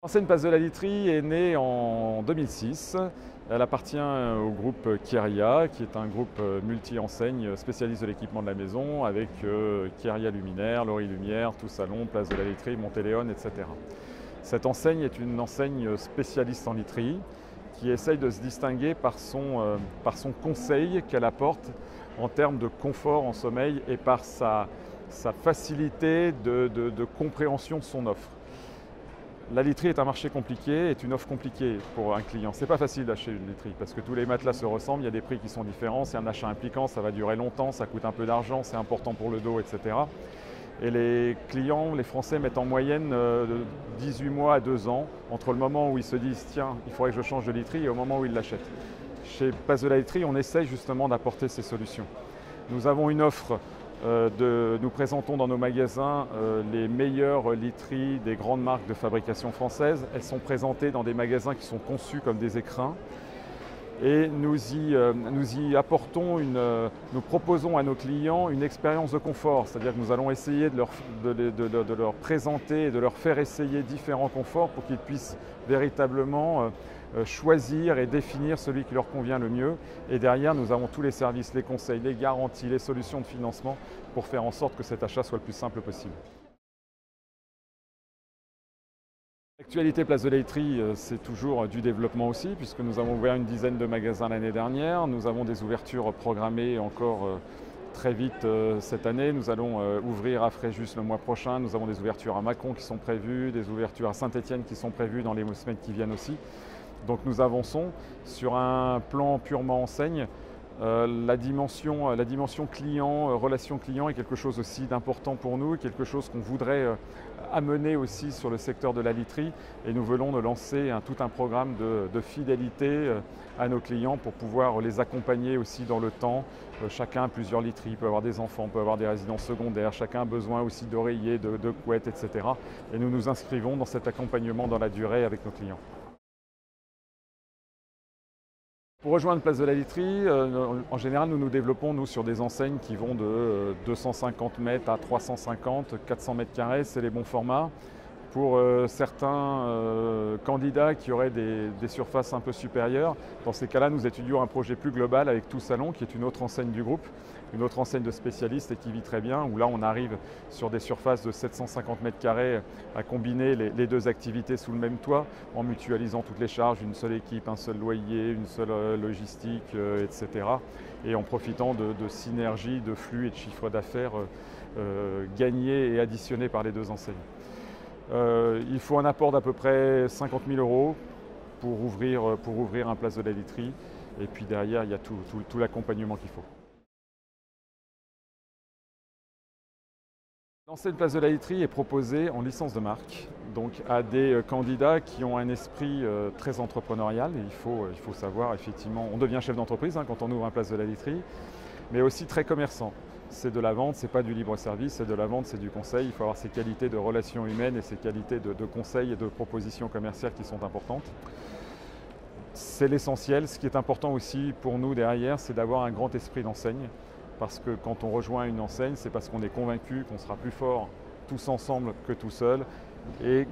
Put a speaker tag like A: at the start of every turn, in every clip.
A: L'enseigne Place de la Literie est née en 2006. Elle appartient au groupe Kieria, qui est un groupe multi-enseigne spécialiste de l'équipement de la maison, avec Kieria Luminaire, Laurie Lumière, Tout Salon, Place de la Literie, Montéléon, etc. Cette enseigne est une enseigne spécialiste en literie, qui essaye de se distinguer par son conseil qu'elle apporte en termes de confort en sommeil et par sa facilité de compréhension de son offre. La literie est un marché compliqué, est une offre compliquée pour un client. C'est pas facile d'acheter une literie parce que tous les matelas se ressemblent, il y a des prix qui sont différents, c'est un achat impliquant, ça va durer longtemps, ça coûte un peu d'argent, c'est important pour le dos, etc. Et les clients, les Français mettent en moyenne 18 mois à 2 ans entre le moment où ils se disent « tiens, il faudrait que je change de literie » et au moment où ils l'achètent. Chez Place de la Literie, on essaye justement d'apporter ces solutions. Nous avons une offre. Nous présentons dans nos magasins les meilleures literies des grandes marques de fabrication française. Elles sont présentées dans des magasins qui sont conçus comme des écrins. Et nous proposons à nos clients une expérience de confort, c'est-à-dire que nous allons essayer de leur présenter et de leur faire essayer différents conforts pour qu'ils puissent véritablement choisir et définir celui qui leur convient le mieux. Et derrière, nous avons tous les services, les conseils, les garanties, les solutions de financement pour faire en sorte que cet achat soit le plus simple possible. L'actualité Place de la Literie, c'est toujours du développement aussi, puisque nous avons ouvert une dizaine de magasins l'année dernière. Nous avons des ouvertures programmées encore très vite cette année. Nous allons ouvrir à Fréjus le mois prochain. Nous avons des ouvertures à Mâcon qui sont prévues, des ouvertures à Saint-Étienne qui sont prévues dans les semaines qui viennent aussi. Donc nous avançons sur un plan purement enseigne. La dimension client, relation client est quelque chose aussi d'important pour nous, quelque chose qu'on voudrait amener aussi sur le secteur de la literie, et nous venons de lancer tout un programme de fidélité à nos clients pour pouvoir les accompagner aussi dans le temps. Chacun a plusieurs literies, peut avoir des enfants, peut avoir des résidences secondaires, chacun a besoin aussi d'oreillers, de couettes, etc. Et nous nous inscrivons dans cet accompagnement dans la durée avec nos clients. Pour rejoindre Place de la Literie, en général, nous nous développons sur des enseignes qui vont de 250 mètres à 350, 400 mètres carrés, c'est les bons formats. Pour certains candidats qui auraient des surfaces un peu supérieures, dans ces cas-là, nous étudions un projet plus global avec Tout Salon, qui est une autre enseigne du groupe, une autre enseigne de spécialistes et qui vit très bien, où là on arrive sur des surfaces de 750 mètres carrés à combiner les deux activités sous le même toit, en mutualisant toutes les charges, une seule équipe, un seul loyer, une seule logistique, etc. Et en profitant de synergies, de flux et de chiffres d'affaires gagnés et additionnés par les deux enseignes. Il faut un apport d'à peu près 50 000 € pour ouvrir un Place de la Literie. Et puis derrière, il y a tout l'accompagnement qu'il faut. L'enseigne Place de la Literie est proposée en licence de marque, donc à des candidats qui ont un esprit très entrepreneurial. Et il faut savoir, effectivement, on devient chef d'entreprise quand on ouvre un Place de la Literie, mais aussi très commerçant. C'est de la vente, c'est pas du libre-service, c'est de la vente, c'est du conseil. Il faut avoir ces qualités de relations humaines et ces qualités de conseil et de propositions commerciales qui sont importantes. C'est l'essentiel. Ce qui est important aussi pour nous derrière, c'est d'avoir un grand esprit d'enseigne. Parce que quand on rejoint une enseigne, c'est parce qu'on est convaincu qu'on sera plus fort tous ensemble que tout seul. Et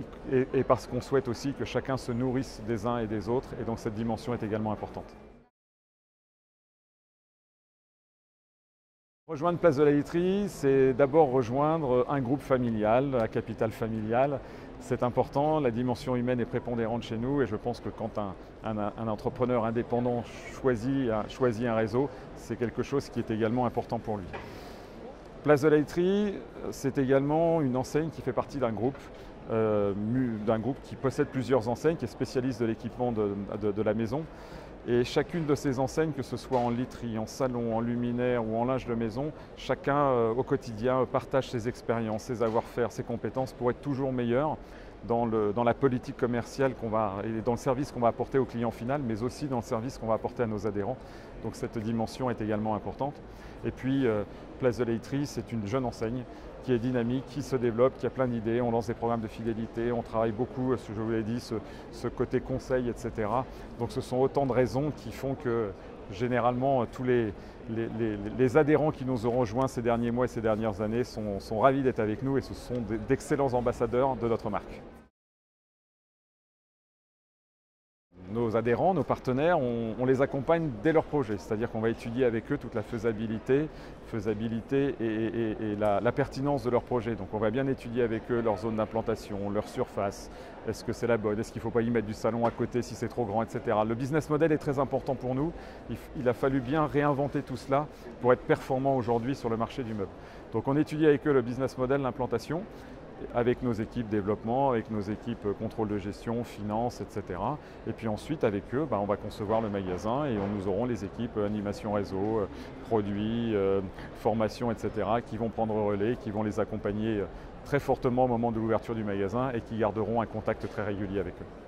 A: parce qu'on souhaite aussi que chacun se nourrisse des uns et des autres. Et donc cette dimension est également importante. Rejoindre Place de la Literie, c'est d'abord rejoindre un groupe familial, à capital familial. C'est important, la dimension humaine est prépondérante chez nous et je pense que quand un entrepreneur indépendant choisit un réseau, c'est quelque chose qui est également important pour lui. Place de la Literie, c'est également une enseigne qui fait partie d'un groupe qui possède plusieurs enseignes, qui est spécialiste de l'équipement de la maison. Et chacune de ces enseignes, que ce soit en literie, en salon, en luminaire ou en linge de maison, chacun au quotidien partage ses expériences, ses savoir-faire, ses compétences pour être toujours meilleur dans la politique commerciale et dans le service qu'on va apporter au client final, mais aussi dans le service qu'on va apporter à nos adhérents. Donc cette dimension est également importante. Et puis Place de la Literie, c'est une jeune enseigne qui est dynamique, qui se développe, qui a plein d'idées. On lance des programmes de fidélité, on travaille beaucoup, je vous l'ai dit, ce côté conseil, etc. Donc ce sont autant de raisons qui font que généralement tous les adhérents qui nous ont rejoints ces derniers mois et ces dernières années sont ravis d'être avec nous et ce sont d'excellents ambassadeurs de notre marque. nos adhérents, nos partenaires, on les accompagne dès leur projet, c'est-à-dire qu'on va étudier avec eux toute la faisabilité et la pertinence de leur projet. Donc on va bien étudier avec eux leur zone d'implantation, leur surface, est-ce que c'est la bonne, est-ce qu'il ne faut pas y mettre du salon à côté si c'est trop grand, etc. Le business model est très important pour nous, il a fallu bien réinventer tout cela pour être performant aujourd'hui sur le marché du meuble. Donc on étudie avec eux le business model, l'implantation, avec nos équipes développement, avec nos équipes contrôle de gestion, finance, etc. Et puis ensuite, avec eux, on va concevoir le magasin et nous aurons les équipes animation réseau, produits, formation, etc. qui vont prendre relais, qui vont les accompagner très fortement au moment de l'ouverture du magasin et qui garderont un contact très régulier avec eux.